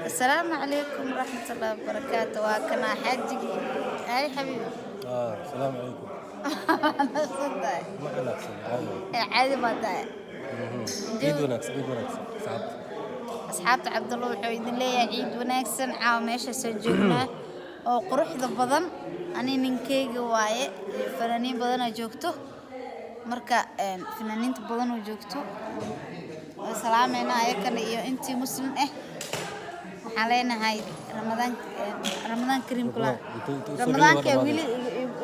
السلام عليكم ورحمة الله وبركاته وكنا حاجي هاي حبيبي السلام عليكم. أنا صدق ما حنقصد عادي. عادي ما داعي عيد ونكس سعد. أصحابت عبد الله وحيد لي عيد وناكسن عاو ماشي سجلنا oo quruxda badan ani ninkeyga waaye fanaaniin badan oo joogto marka fanaaniinta badan oo joogto salaameyna ayakana iyo intii muslim ah waxaan leenahay ramadaan kariim kula ramadaanka wili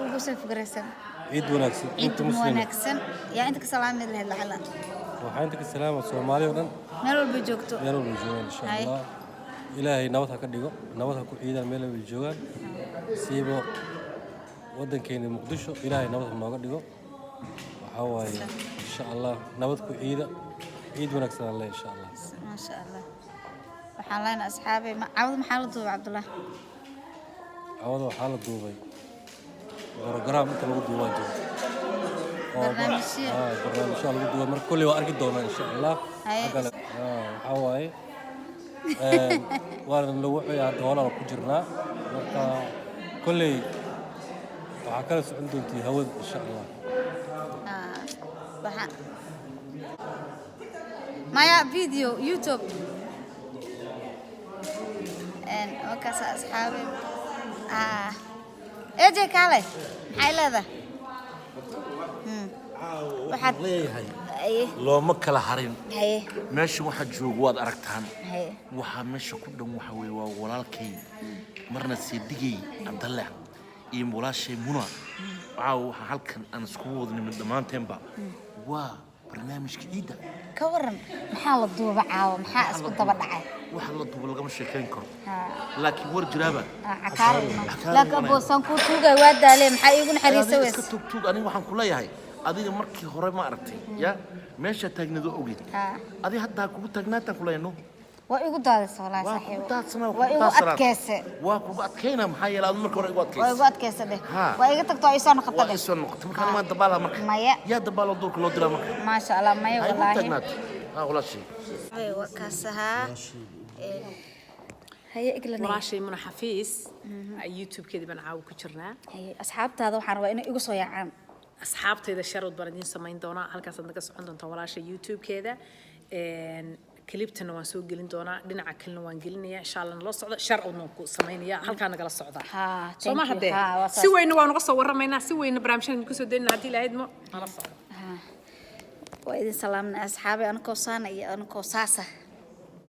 ugu soo fikraysan عيد ونكس inta muslim wanaagsan yaa inta ka salaameed lahayd lacala waxaan inta ka salaamo Soomaali oo dhan meel walba joogto insha Allah ilaahay nabad ha ka dhigo nabad ha ku ciidan meel walba joogan siibo wadankeena Muqdisho ilaahay nabad nooga dhigo waxa waaye insha Allah nabad ku ciid wanaagsan Allah insha Allah ma sha Allah waxaan leenahay asxaabay caawad maxaa la duubay Cabdullah caawad waxaa la duubay program inta lagu duubay barnaamijyo lagu duubay mar kulli waa arki doonaa insha Allah waxa waaye waan lagu ciyaar doonaa ku jirnaa marka kulli waxa kala socon doontii hawada insha Allah waxaan maya video YouTube وكاس أصحابي إيجي كله حيلة waxaad leeyahay looma kala harin meesha waxa joogo waad aragtaan waxa meesha ku dhan waxa weey waa walaalkay marna siidigay Abdalla iyo walaashay Muna waxa halkan aan isku wadnay dhamaanteenba waa barnaamijka ciida ka waran maxaa la duuba caawa maxaa isku daba dhacay waxa la duuba laga sheekayn karo laakiin war jiraaba laakiin boosan ku tuugay waa daalee maxaa iigu naxariisay iska tuug aniga waxaan ku leeyahay adiga markii hore ma aragtay ya meesha taagnado ogid adiga hadda kugu taagnaataan ku leeyno waa igu daadayso walaa saaxiib waa igu adkayse waa kugu adkayna maxaa yeelay markii hore igu adkayse waa igu adkayse waa iga tagto ay soo noqotay waa soo noqotay marka ma dabaala marka maya ya dabaala dulka loo diraa marka ma sha Allah maya wallahi walaashii waa kaasaha هي إقلنا وراشي من حفيز يوتيوب كذي بنعاود كجرنا هي أصحابتي هذا وحنا وإنه يقصوا يا عام أصحابتي إذا شرط بردين سمين دونا هل كاسد نقص عندهم توراشي يوتيوب كذا كليبتنا وانسوق قلنا دونا دنا عكلنا وانقلنا إن شاء الله نلص شرط ونوكو سمين يا هل كان نقص صعدة سو ما حدا سوي إنه ونقص ورمينا سوي إنه برامشين نقص دينا هدي لهيد ما نلص وإذا سلامنا أصحابي أنا كوسانة أنا كوساسة